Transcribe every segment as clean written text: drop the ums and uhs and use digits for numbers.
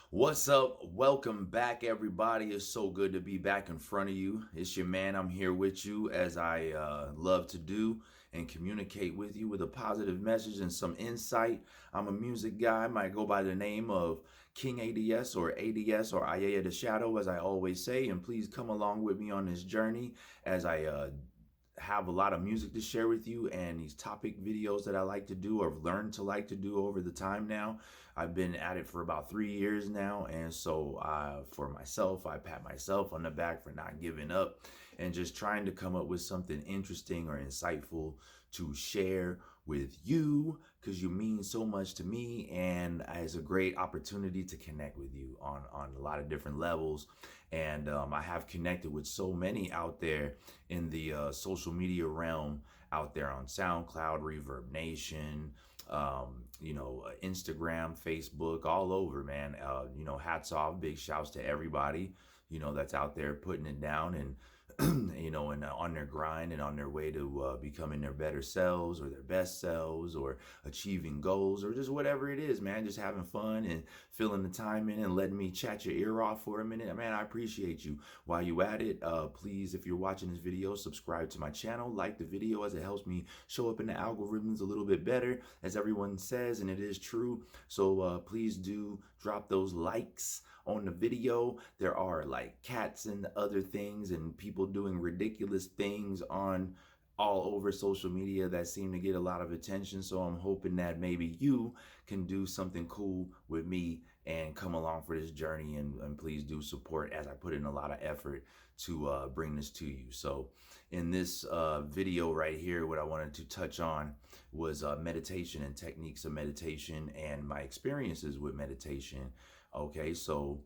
What's up? Welcome back, everybody. It's so good to be back in front of you. It's your man. I'm here with you as I love to do and communicate with you with a positive message and some insight. I'm a music guy. I might go by the name of King A.D.S. or A.D.S. or Aiyea the Shadow, as I always say. And please come along with me on this journey as I have a lot of music to share with you and these topic videos that I like to do or have learned to like to do over the time now. I've been at it for about 3 years now. And so for myself, I pat myself on the back for not giving up and just trying to come up with something interesting or insightful to share with you because you mean so much to me, and it's a great opportunity to connect with you on a lot of different levels. And I have connected with so many out there in the social media realm, out there on SoundCloud, Reverb Nation, Instagram, Facebook, all over, man. Hats off, big shouts to everybody, that's out there putting it down and, and on their grind and on their way to becoming their better selves or their best selves or achieving goals or just whatever it is, man. Just having fun and filling the time in and letting me chat your ear off for a minute. Man, I appreciate you. While you at it, please, if you're watching this video, subscribe to my channel, like the video, as it helps me show up in the algorithms a little bit better, as everyone says, and it is true. So please do drop those likes on the video. There are like cats and other things and people doing ridiculous things on all over social media that seem to get a lot of attention. So I'm hoping that maybe you can do something cool with me and come along for this journey, and please do support as I put in a lot of effort to bring this to you. So in this video right here, what I wanted to touch on was meditation and techniques of meditation and my experiences with meditation. Okay, so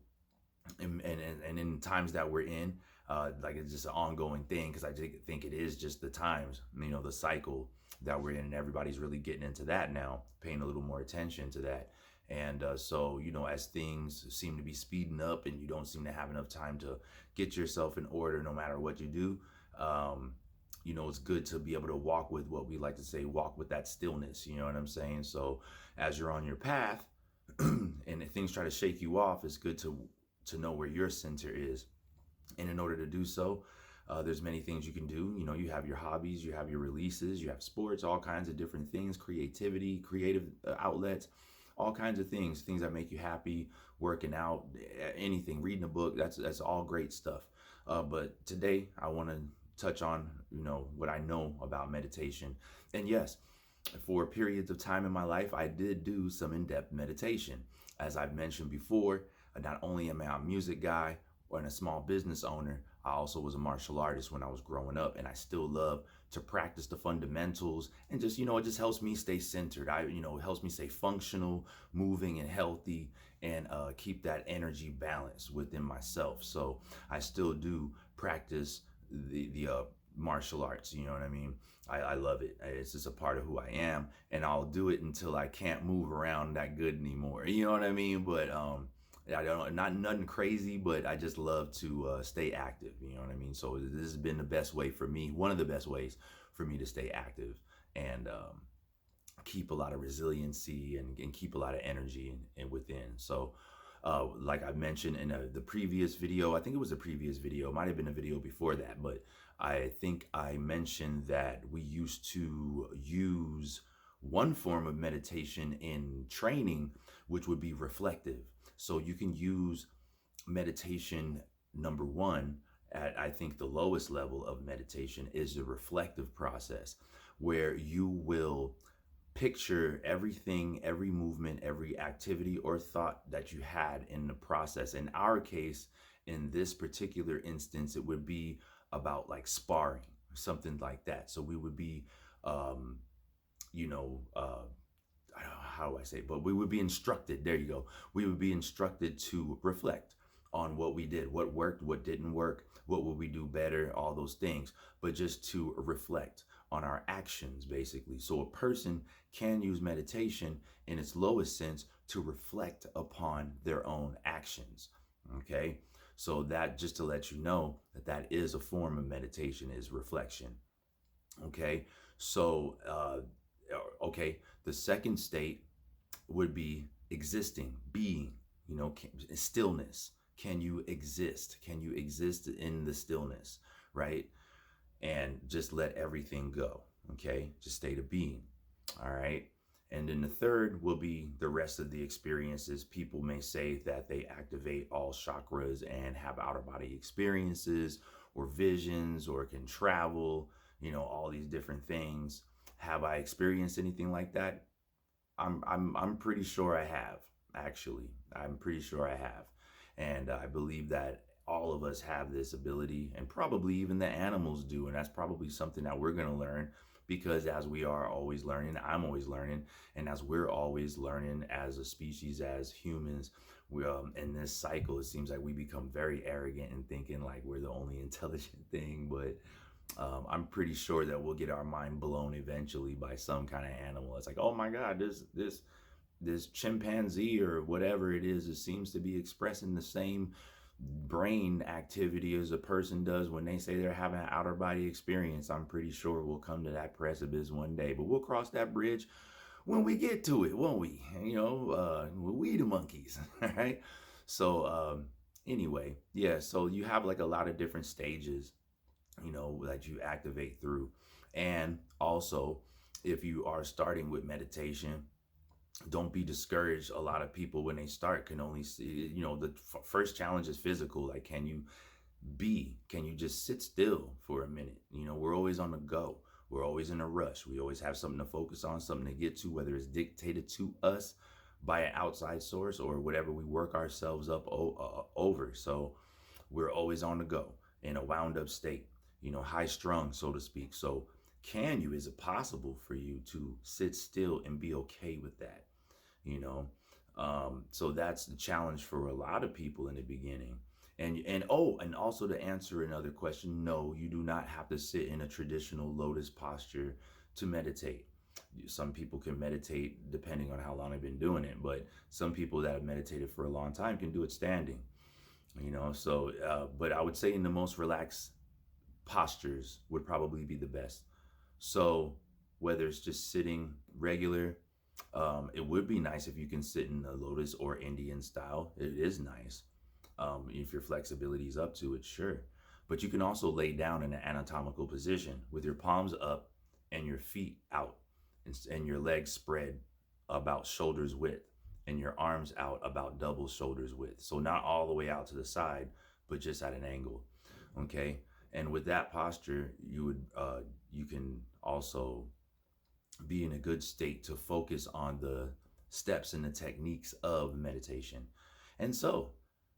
and in times that we're in, like it's just an ongoing thing because I think it is just the times, the cycle that we're in, and everybody's really getting into that now, paying a little more attention to that. And so, as things seem to be speeding up and you don't seem to have enough time to get yourself in order no matter what you do, it's good to be able to walk with what we like to say, walk with that stillness, you know what I'm saying? So as you're on your path and if things try to shake you off, it's good to know where your center is. And in order to do so, there's many things you can do. You have your hobbies, you have your releases, you have sports, all kinds of different things, creativity, creative outlets, all kinds of things that make you happy, working out, anything, reading a book. That's all great stuff. But today I want to touch on, what I know about meditation. And yes, for periods of time in my life, I did do some in-depth meditation. As I've mentioned before, not only am I a music guy and a small business owner, I also was a martial artist when I was growing up, and I still love to practice the fundamentals and just, it just helps me stay centered. It helps me stay functional, moving and healthy, and keep that energy balance within myself. So I still do practice the martial arts, you know what I mean? I love it. It's just a part of who I am, and I'll do it until I can't move around that good anymore. You know what I mean? But I don't, not nothing crazy, but I just love to stay active. You know what I mean? So this has been the best way for me, one of the best ways for me to stay active and keep a lot of resiliency and keep a lot of energy and within. So like I mentioned in the previous video, I think it was the previous video, it might have been a video before that, but I think I mentioned that we used to use one form of meditation in training, which would be reflective. So you can use meditation number one at, I think, the lowest level of meditation is the reflective process, where you will picture everything, every movement, every activity or thought that you had in the process. In our case, in this particular instance, it would be about like sparring, something like that. So we would be, you know, how do I say it? But we would be instructed, there you go. We would be instructed to reflect on what we did, what worked, what didn't work, what would we do better, all those things, but just to reflect on our actions, basically. So a person can use meditation in its lowest sense to reflect upon their own actions, okay? So that, just to let you know, that is a form of meditation, is reflection, okay? So, okay, the second state would be existing, being, Stillness. Can you exist? Can you exist in the stillness, right? And just let everything go. Okay, just state of being. All right. And then the third will be the rest of the experiences. People may say that they activate all chakras and have outer body experiences or visions or can travel, all these different things. Have I experienced anything like that? I'm pretty sure I have, actually. I'm pretty sure I have. And I believe that all of us have this ability, and probably even the animals do. And that's probably something that we're going to learn, because as we are always learning, I'm always learning. And as we're always learning as a species, as humans, we, in this cycle, it seems like we become very arrogant and thinking like we're the only intelligent thing. But I'm pretty sure that we'll get our mind blown eventually by some kind of animal. It's like, oh my God, this chimpanzee or whatever it is, it seems to be expressing the same brain activity as a person does when they say they're having an outer body experience. I'm pretty sure we'll come to that precipice one day, but we'll cross that bridge when we get to it, won't we? We the monkeys, right? So anyway, yeah. So you have like a lot of different stages, that you activate through, and also if you are starting with meditation, don't be discouraged. A lot of people when they start can only see, the first challenge is physical. Like, can you just sit still for a minute? We're always on the go. We're always in a rush. We always have something to focus on, something to get to, whether it's dictated to us by an outside source or whatever we work ourselves up over. So we're always on the go in a wound up state, high strung, so to speak. So is it possible for you to sit still and be okay with that? you know so that's the challenge for a lot of people in the beginning. And also, to answer another question, no, you do not have to sit in a traditional lotus posture to meditate. Some people can meditate depending on how long they've been doing it, but some people that have meditated for a long time can do it standing. But I would say in the most relaxed postures would probably be the best. So whether it's just sitting regular, it would be nice if you can sit in a lotus or Indian style. It is nice. If your flexibility is up to it, sure. But you can also lay down in an anatomical position with your palms up and your feet out, and your legs spread about shoulders width and your arms out about double shoulders width. So not all the way out to the side, but just at an angle. Okay. And with that posture, you can also be in a good state to focus on the steps and the techniques of meditation. And so,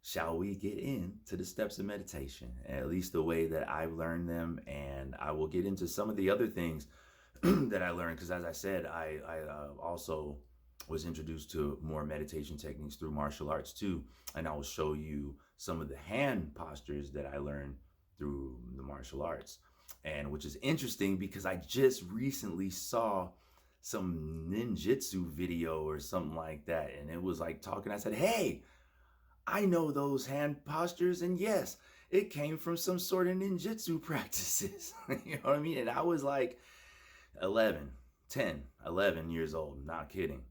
shall we get into the steps of meditation, at least the way that I've learned them? And I will get into some of the other things that I learned, because as I said, I also was introduced to more meditation techniques through martial arts too. And I will show you some of the hand postures that I learned through the martial arts. And which is interesting because I just recently saw some ninjutsu video or something like that. And it was like talking, I said, hey, I know those hand postures. And yes, it came from some sort of ninjutsu practices. You know what I mean? And I was like 11 years old, not kidding.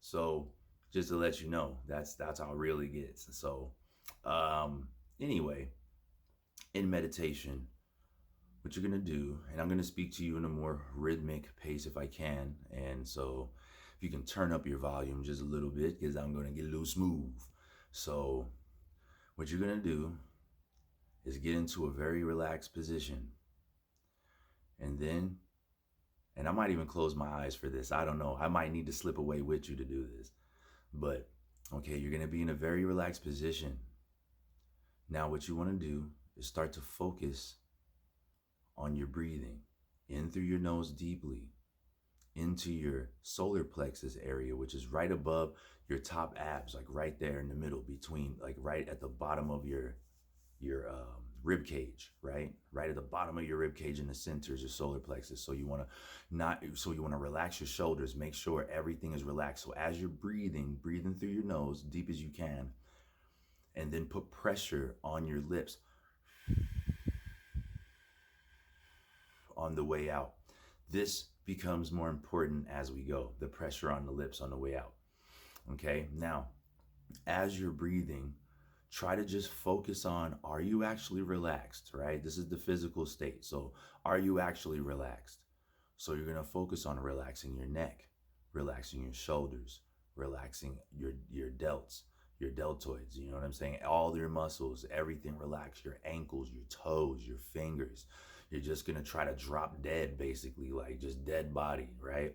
So just to let you know, that's how it really gets. So anyway, in meditation, what you're going to do, and I'm going to speak to you in a more rhythmic pace if I can. And so if you can turn up your volume just a little bit, because I'm going to get a little smooth. So what you're going to do is get into a very relaxed position. And I might even close my eyes for this. I don't know. I might need to slip away with you to do this. But okay, you're going to be in a very relaxed position. Now what you want to do is start to focus on your breathing in through your nose deeply into your solar plexus area, which is right above your top abs, like right there in the middle, between, like right at the bottom of your rib cage, right at the bottom of your rib cage. In the center is your solar plexus. So you want to relax your shoulders, make sure everything is relaxed. So as you're breathing through your nose deep as you can, and then put pressure on your lips on the way out. This becomes more important as we go, the pressure on the lips on the way out. Okay, now As you're breathing, try to just focus on, are you actually relaxed, right? This is the physical state. So, are you actually relaxed? So, you're going to focus on relaxing your neck, relaxing your shoulders, relaxing your delts, your deltoids, you know what I'm saying? All your muscles, everything relax, your ankles, your toes, your fingers. You're just going to try to drop dead basically, like just dead body, right?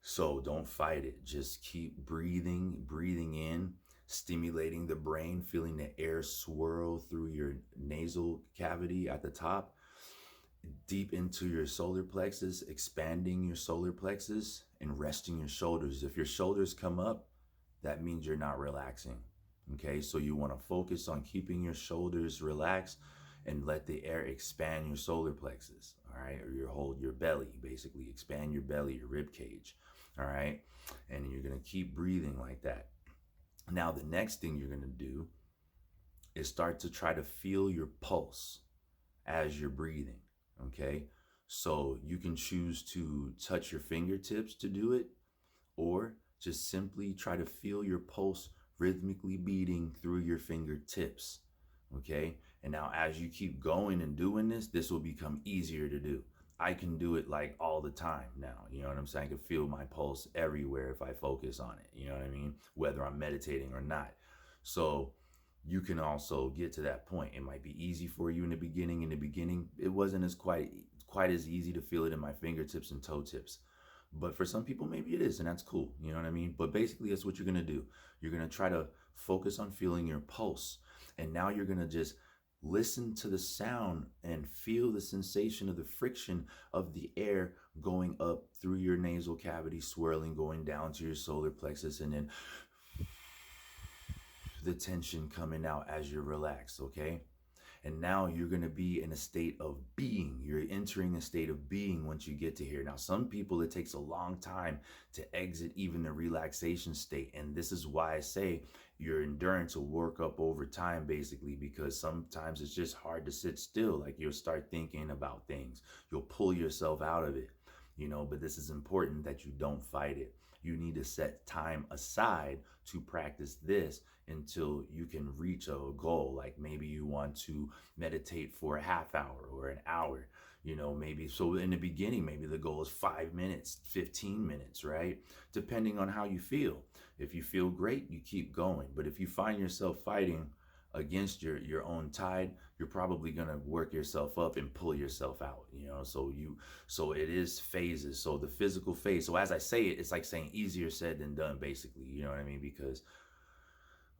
So don't fight it. Just keep breathing, breathing in, stimulating the brain, feeling the air swirl through your nasal cavity at the top, deep into your solar plexus, expanding your solar plexus and resting your shoulders. If your shoulders come up, that means you're not relaxing. Okay, so you want to focus on keeping your shoulders relaxed and let the air expand your solar plexus. All right, or your belly, basically expand your belly, your rib cage. All right, and you're gonna keep breathing like that. Now, the next thing you're gonna do is start to try to feel your pulse as you're breathing. Okay, so you can choose to touch your fingertips to do it, or just simply try to feel your pulse rhythmically beating through your fingertips. Okay, and now as you keep going and doing this will become easier to do. I can do it like all the time now. You know what I'm saying? I can feel my pulse everywhere if I focus on it. You know what I mean? Whether I'm meditating or not. So you can also get to that point. It might be easy for you in the beginning. In the beginning, it wasn't as quite as easy to feel it in my fingertips and toe tips. But for some people, maybe it is, and that's cool. You know what I mean? But basically, that's what you're gonna do. You're gonna try to focus on feeling your pulse. And now you're gonna just listen to the sound and feel the sensation of the friction of the air going up through your nasal cavity, swirling, going down to your solar plexus, and then the tension coming out as you're relaxed, okay? And now you're going to be in a state of being. You're entering a state of being once you get to here. Now, some people, it takes a long time to exit even the relaxation state. And this is why I say your endurance will work up over time, basically, because sometimes it's just hard to sit still. Like you'll start thinking about things, you'll pull yourself out of it, but this is important that you don't fight it. You need to set time aside to practice this until you can reach a goal. Like maybe you want to meditate for a half hour or an hour, maybe. So in the beginning, maybe the goal is 5 minutes, 15 minutes, right? Depending on how you feel. If you feel great, you keep going. But if you find yourself fighting against your own tide, you're probably going to work yourself up and pull yourself out, so it is phases. So the physical phase, so as I say it, it's like saying easier said than done, basically, you know what I mean? Because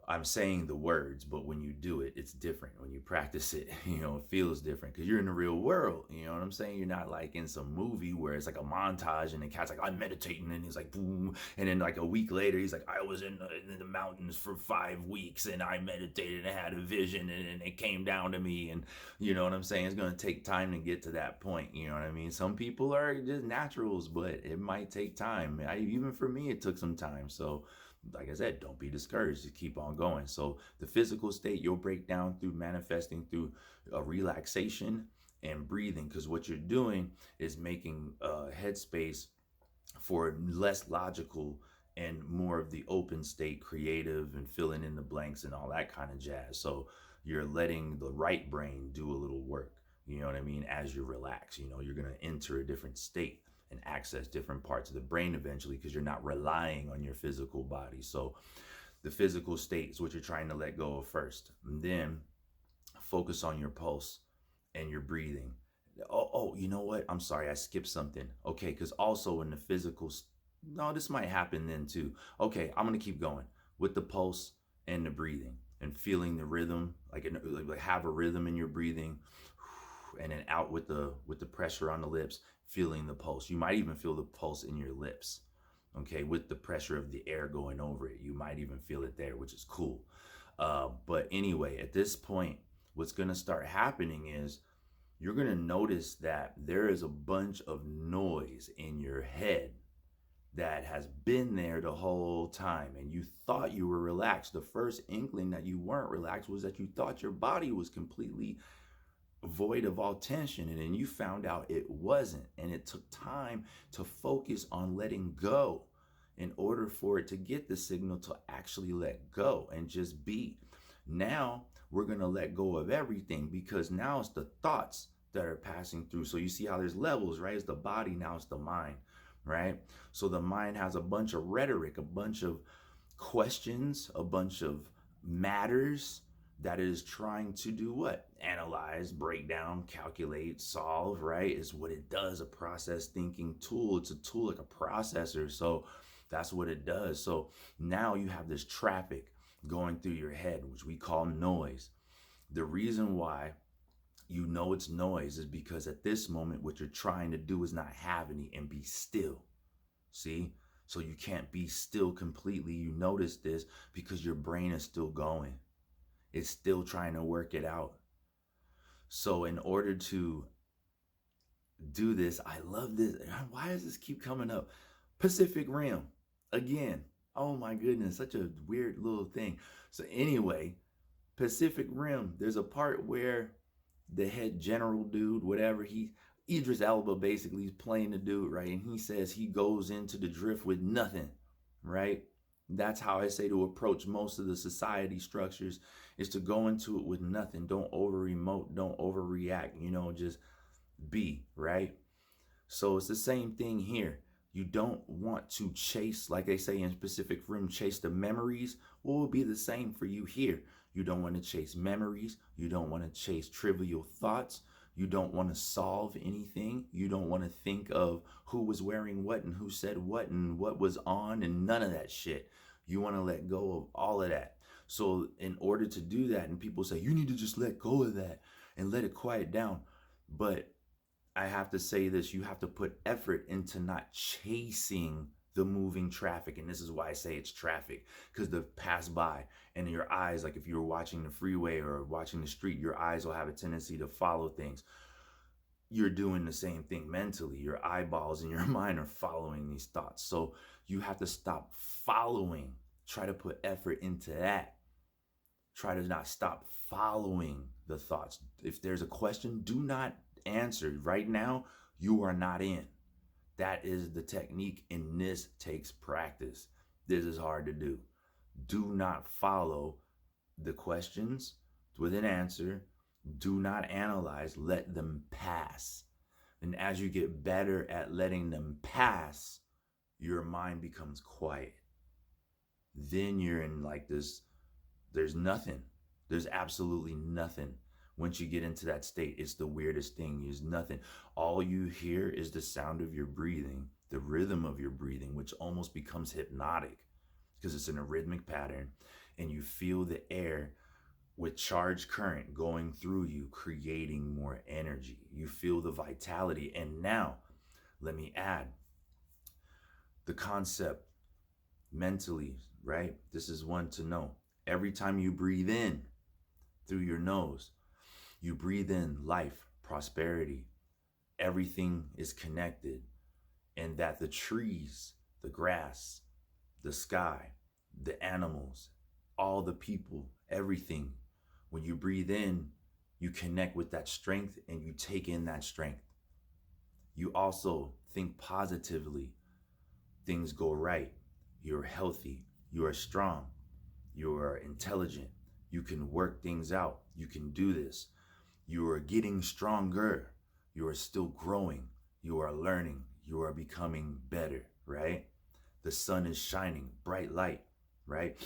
I'm saying the words, but when you do it, it's different. When you practice it, it feels different because you're in the real world. You know what I'm saying? You're not like in some movie where it's like a montage and the cat's like, I'm meditating, and he's like, boom. And then like a week later, he's like, I was in the mountains for 5 weeks and I meditated and had a vision and it came down to me. And you know what I'm saying? It's going to take time to get to that point. You know what I mean? Some people are just naturals, but it might take time. Even for me, it took some time. So, like I said, don't be discouraged. Just keep on going. So the physical state you'll break down through manifesting through relaxation and breathing, because what you're doing is making headspace for less logical and more of the open state, creative and filling in the blanks and all that kind of jazz. So you're letting the right brain do a little work. You know what I mean? As you relax, you're going to enter a different state and access different parts of the brain eventually, because you're not relying on your physical body. So the physical state is what you're trying to let go of first. And then focus on your pulse and your breathing. Oh, you know what? I'm sorry, I skipped something. Okay, because also in the physical, no, this might happen then too. Okay, I'm gonna keep going with the pulse and the breathing and feeling the rhythm, like have a rhythm in your breathing, and then out with the pressure on the lips, feeling the pulse. You might even feel the pulse in your lips. Okay, with the pressure of the air going over it, you might even feel it there, which is cool. But anyway, at this point, what's gonna start happening is you're going to notice that there is a bunch of noise in your head that has been there the whole time, and you thought you were relaxed. The first inkling that you weren't relaxed was that you thought your body was completely void of all tension, and then you found out it wasn't, and it took time to focus on letting go in order for it to get the signal to actually let go and just be. Now we're going to let go of everything, because now it's the thoughts that are passing through. So you see how there's levels, right? It's the body, now it's the mind, right? So the mind has a bunch of rhetoric, a bunch of questions, a bunch of matters that is trying to do what? Analyze, break down, calculate, solve, right? Is what it does. A process thinking tool. It's a tool like a processor. So that's what it does. So now you have this traffic going through your head, which we call noise. The reason why you know it's noise is because at this moment, what you're trying to do is not have any and be still. See? So you can't be still completely. You notice this because your brain is still going. It's still trying to work it out. So in order to do this, I love this. Why does this keep coming up? Pacific Rim. Again. Oh my goodness, such a weird little thing. So anyway, Pacific Rim, there's a part where the head general dude, whatever, Idris Elba basically is playing the dude, right? And he says he goes into the drift with nothing, right? That's how I say to approach most of the society structures, is to go into it with nothing. Don't over emote, don't overreact, just be, right? So it's the same thing here. You don't want to chase, like they say in Pacific Rim, chase the memories. What will be the same for you here? You don't want to chase memories. You don't want to chase trivial thoughts. You don't want to solve anything. You don't want to think of who was wearing what and who said what and what was on and none of that shit. You want to let go of all of that. So in order to do that, and people say, you need to just let go of that and let it quiet down. But I have to say this, you have to put effort into not chasing the moving traffic. And this is why I say it's traffic, because the pass by and your eyes, like if you were watching the freeway or watching the street, your eyes will have a tendency to follow things. You're doing the same thing mentally. Your eyeballs and your mind are following these thoughts. So you have to stop following. Try to put effort into that. Try to not stop following the thoughts. If there's a question, do not answer. Right now, you are not in. That is the technique, and this takes practice. This is hard to do. Do not follow the questions with an answer. Do not analyze. Let them pass. And as you get better at letting them pass, your mind becomes quiet. Then you're in like this, there's nothing. There's absolutely nothing. Once you get into that state, it's the weirdest thing. There's nothing. All you hear is the sound of your breathing, the rhythm of your breathing, which almost becomes hypnotic because it's in a rhythmic pattern. And you feel the air with charged current going through you, creating more energy. You feel the vitality. And now, let me add the concept mentally, right? This is one to know. Every time you breathe in through your nose, you breathe in life, prosperity. Everything is connected, and that the trees, the grass, the sky, the animals, all the people, everything, when you breathe in, you connect with that strength and you take in that strength. You also think positively. Things go right. You're healthy. You are strong. You are intelligent. You can work things out. You can do this. You are getting stronger. You are still growing. You are learning. You are becoming better, right? The sun is shining, bright light, right?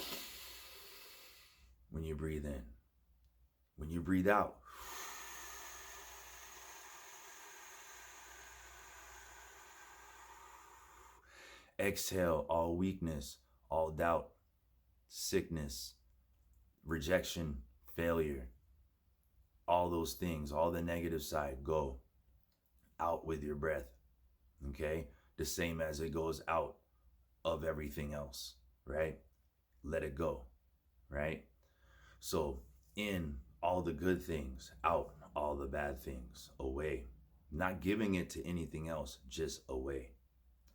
When you breathe in. When you breathe out. Exhale all weakness, all doubt, sickness, rejection, failure, all those things, all the negative side, go out with your breath, okay? The same as it goes out of everything else, right? Let it go, right? So in all the good things, out all the bad things, away. Not giving it to anything else, just away,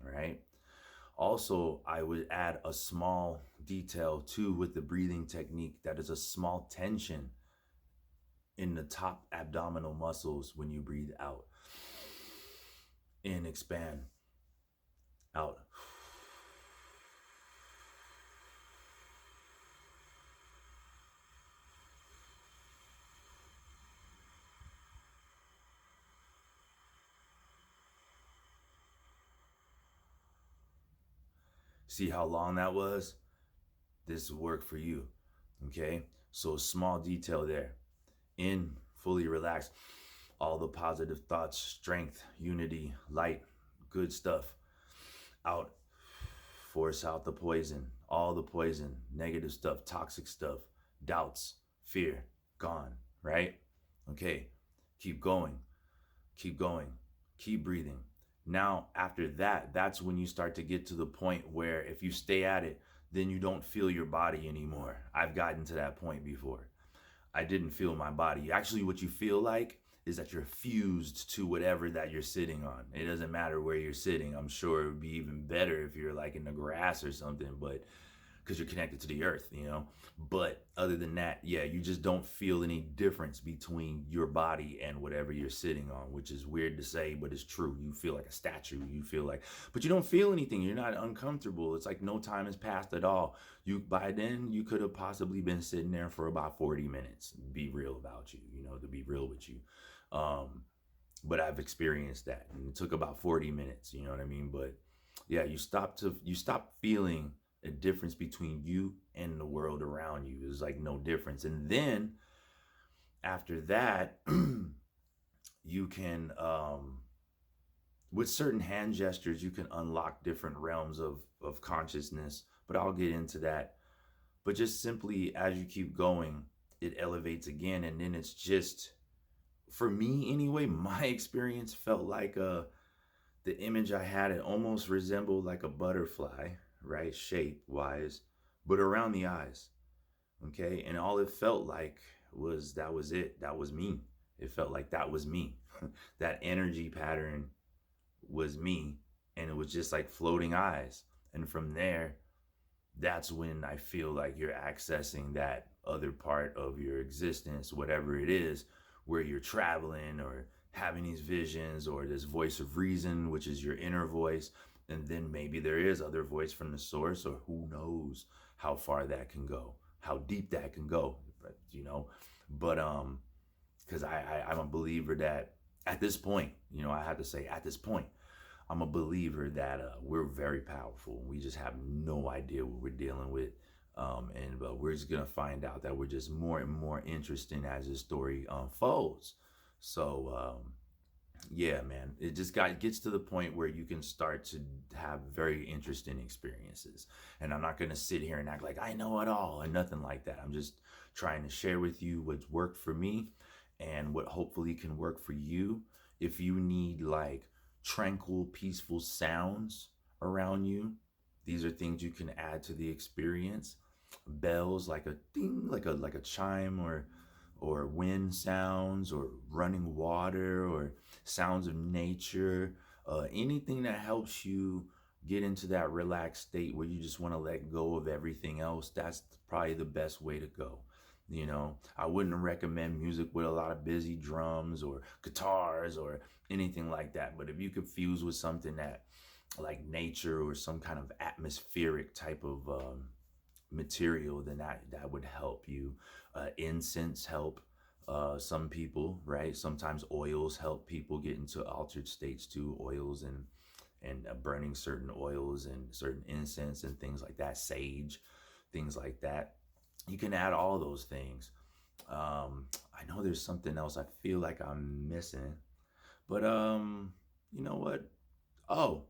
right? Also, I would add a small detail too with the breathing technique, that is a small tension in the top abdominal muscles when you breathe out. In, expand, out. See how long that was? This will work for you. Okay? So, a small detail there. In, fully relaxed, all the positive thoughts, strength, unity, light, good stuff. Out, force out the poison, all the poison, negative stuff, toxic stuff, doubts, fear, gone, right? Okay, keep going, keep going, keep breathing. Now, after that, that's when you start to get to the point where if you stay at it, then you don't feel your body anymore. I've gotten to that point before. I didn't feel my body. Actually, what you feel like is that you're fused to whatever that you're sitting on. It doesn't matter where you're sitting. I'm sure it would be even better if you're like in the grass or something, but because you're connected to the earth, you know. But other than that, yeah, you just don't feel any difference between your body and whatever you're sitting on, which is weird to say, but it's true. You feel like a statue. You feel like, but you don't feel anything. You're not uncomfortable. It's like no time has passed at all. You by then you could have possibly been sitting there for about 40 minutes. Be real about you, you know, to be real with you. Um, but I've experienced that, and it took about 40 minutes. You know what I mean? But yeah, you stop feeling a difference between you and the world around you. There's like no difference. And then after that, you can with certain hand gestures you can unlock different realms of consciousness. But I'll get into that. But just simply as you keep going, it elevates again, and then it's just for me anyway. My experience felt like the image I had, it almost resembled like a butterfly, right? Shape wise, but around the eyes. Okay. And all it felt like was that was it. That was me. It felt like that was me. That energy pattern was me. And it was just like floating eyes. And from there, that's when I feel like you're accessing that other part of your existence, whatever it is, where you're traveling or having these visions or this voice of reason, which is your inner voice. And then maybe there is other voice from the source, or who knows how far that can go, how deep that can go, you know. But because I'm a believer that at this point, you know, I have to say at this point, I'm a believer that we're very powerful. We just have no idea what we're dealing with. And we're just going to find out that we're just more and more interesting as this story unfolds. So, yeah, man, it just gets to the point where you can start to have very interesting experiences. And I'm not going to sit here and act like I know it all and nothing like that. I'm just trying to share with you what's worked for me and what hopefully can work for you. If you need like tranquil, peaceful sounds around you, these are things you can add to the experience. Bells, like a ding, like a chime, or wind sounds, or running water, or sounds of nature, anything that helps you get into that relaxed state where you just want to let go of everything else. That's probably the best way to go. You know, I wouldn't recommend music with a lot of busy drums or guitars or anything like that. But if you could fuse with something that like nature or some kind of atmospheric type of material, then that would help you. Incense help some people, right? Sometimes oils help people get into altered states too. Oils and burning certain oils and certain incense and things like that. Sage, things like that. You can add all those things. I know there's something else I feel like I'm missing, but you know what? Oh,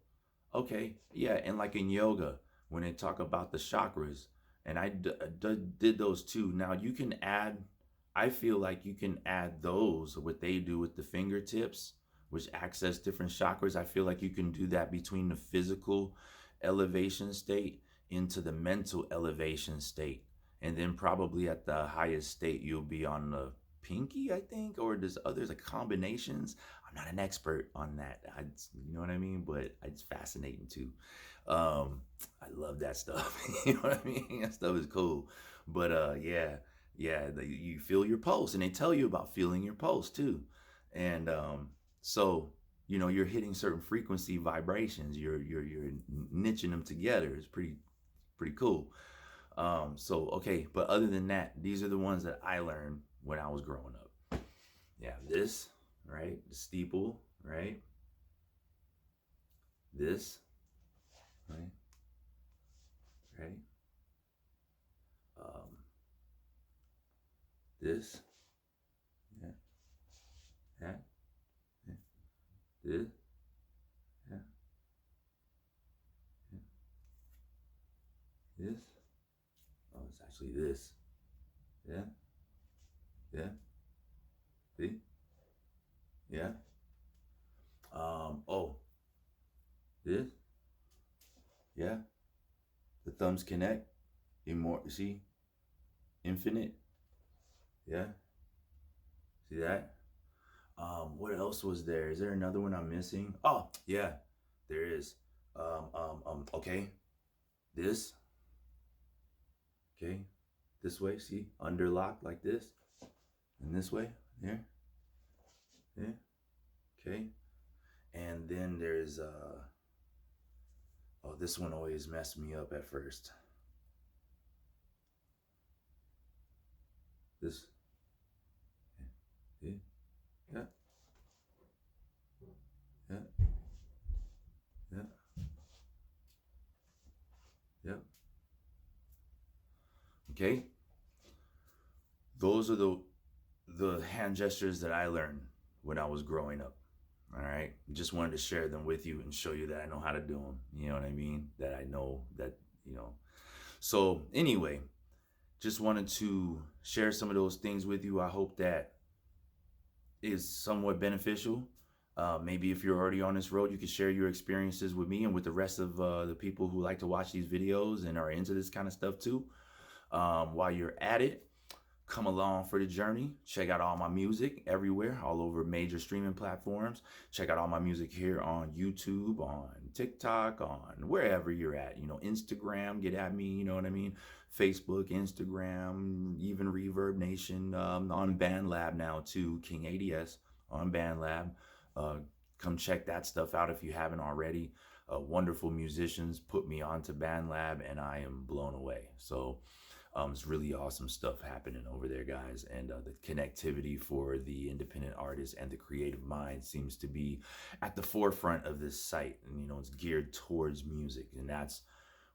okay, yeah, and like in yoga, when they talk about the chakras, and did those too. Now you can add, I feel like you can add those, what they do with the fingertips, which access different chakras. I feel like you can do that between the physical elevation state into the mental elevation state. And then probably at the highest state, you'll be on the pinky, I think, or there's others like combinations. I'm not an expert on that. You know what I mean? But it's fascinating too. I love that stuff. You know what I mean? That stuff is cool. But yeah, yeah, you feel your pulse, and they tell you about feeling your pulse too. And so you know you're hitting certain frequency vibrations. You're niching them together. It's pretty cool. So okay, but other than that, these are the ones that I learned when I was growing up. Yeah, this, right? The steeple, right? This, right? right? Um, this, yeah, that, yeah, this, yeah, yeah, this. Oh, it's actually this. Yeah, yeah, see, yeah. Oh, this, yeah. The thumbs connect. See, infinite. Yeah, see that? What else was there? Is there another one I'm missing? Oh, yeah, there is. Okay, this, okay, this way, see, underlock like this, and this way, there, yeah, okay. And then there's, oh, this one always messed me up at first. This, yeah, yeah, yeah, yeah, yeah. Okay, those are the hand gestures that I learned when I was growing up. All right. Just wanted to share them with you and show you that I know how to do them. You know what I mean? That I know that, you know. So, anyway, just wanted to share some of those things with you. I hope that is somewhat beneficial. Maybe if you're already on this road, you can share your experiences with me and with the rest of the people who like to watch these videos and are into this kind of stuff too. While you're at it, come along for the journey. Check out all my music everywhere, all over major streaming platforms. Check out all my music here on YouTube, on TikTok, on wherever you're at. You know, Instagram, get at me, you know what I mean? Facebook, Instagram, even Reverb Nation, on BandLab now too, King A.D.S on BandLab. Uh, come check that stuff out if you haven't already. Wonderful musicians put me onto BandLab and I am blown away. So, it's really awesome stuff happening over there, guys. And the connectivity for the independent artist and the creative mind seems to be at the forefront of this site. And, you know, it's geared towards music. And that's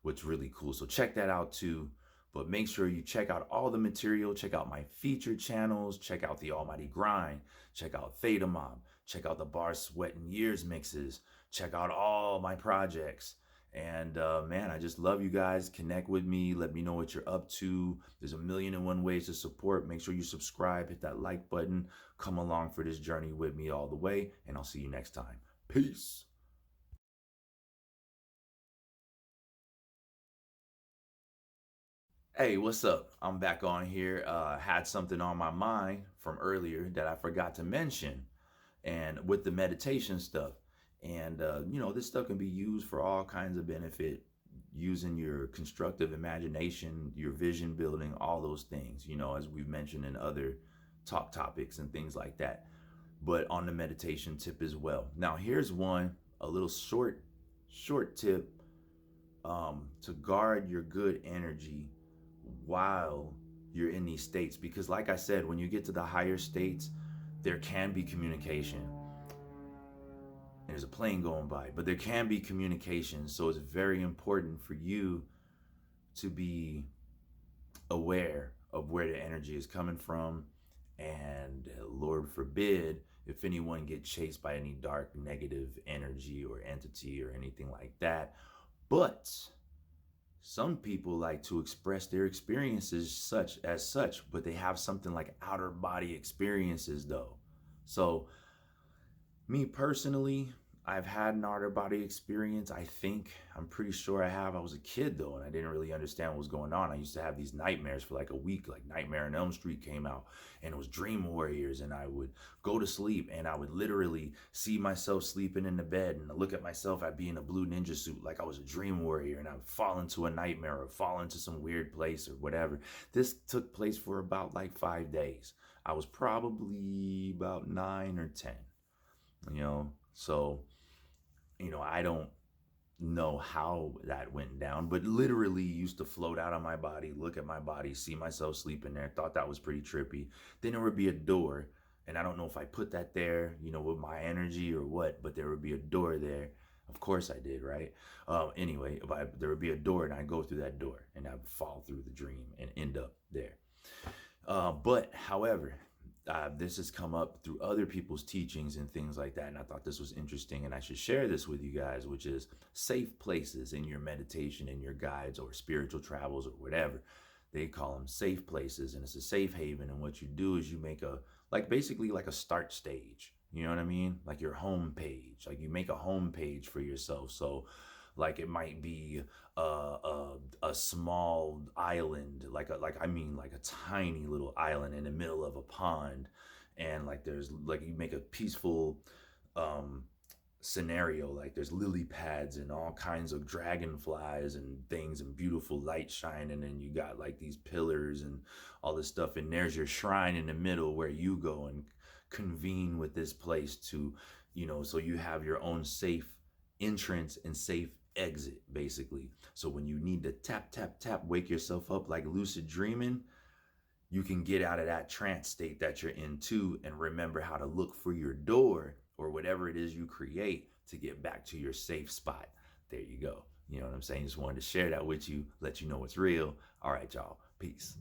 what's really cool. So check that out too. But make sure you check out all the material. Check out my featured channels. Check out the Almighty Grind. Check out Theta Mob. Check out the Bar Sweat and Years mixes. Check out all my projects. And man, I just love you guys. Connect with me. Let me know what you're up to. There's a million and one ways to support. Make sure you subscribe, hit that like button. Come along for this journey with me all the way. And I'll see you next time. Peace. Hey, what's up? I'm back on here. Had something on my mind from earlier that I forgot to mention, and with the meditation stuff. And, you know, this stuff can be used for all kinds of benefit, using your constructive imagination, your vision building, all those things, you know, as we've mentioned in other talk topics and things like that, but on the meditation tip as well. Now, here's one, a little short tip to guard your good energy while you're in these states. Because, like I said, when you get to the higher states, there can be communication. There's a plane going by, but there can be communication. So it's very important for you to be aware of where the energy is coming from. And Lord forbid, if anyone gets chased by any dark, negative energy or entity or anything like that. But some people like to express their experiences such, but they have something like outer body experiences though. So me personally, I've had an outer body experience. I'm pretty sure I have. I was a kid though, and I didn't really understand what was going on. I used to have these nightmares for like a week. Like Nightmare on Elm Street came out, and it was Dream Warriors, and I would go to sleep, and I would literally see myself sleeping in the bed, and look at myself. I'd be in a blue ninja suit, like I was a Dream Warrior, and I would fall into a nightmare or fall into some weird place or whatever. This took place for about like 5 days. I was probably about 9 or 10. You know, so I don't know how that went down, but literally used to float out of my body, look at my body, see myself sleeping there. Thought that was pretty trippy. Then there would be a door, and I don't know if I put that there, with my energy or what, but there would be a door there. Of course I did, right? Anyway, there would be a door, and I'd go through that door, and I'd fall through the dream and end up there. But however, this has come up through other people's teachings and things like that, and I thought this was interesting, and I should share this with you guys, which is safe places in your meditation, in your guides, or spiritual travels, or whatever. They call them safe places, and it's a safe haven. And what you do is you make a, like, basically like a start stage. You know what I mean? Like your home page. Like you make a home page for yourself. So, like it might be a small island, like a tiny little island in the middle of a pond, and like there's like you make a peaceful um scenario, like there's lily pads and all kinds of dragonflies and things and beautiful light shining, and you got like these pillars and all this stuff, and there's your shrine in the middle where you go and convene with this place to, so you have your own safe entrance and safe exit, basically. So when you need to tap tap tap wake yourself up like lucid dreaming, you can get out of that trance state that you're in too, and remember how to look for your door or whatever it is you create to get back to your safe spot. There you go. You know what I'm saying? Just wanted to share that with you, let you know it's real. All right, y'all. Peace.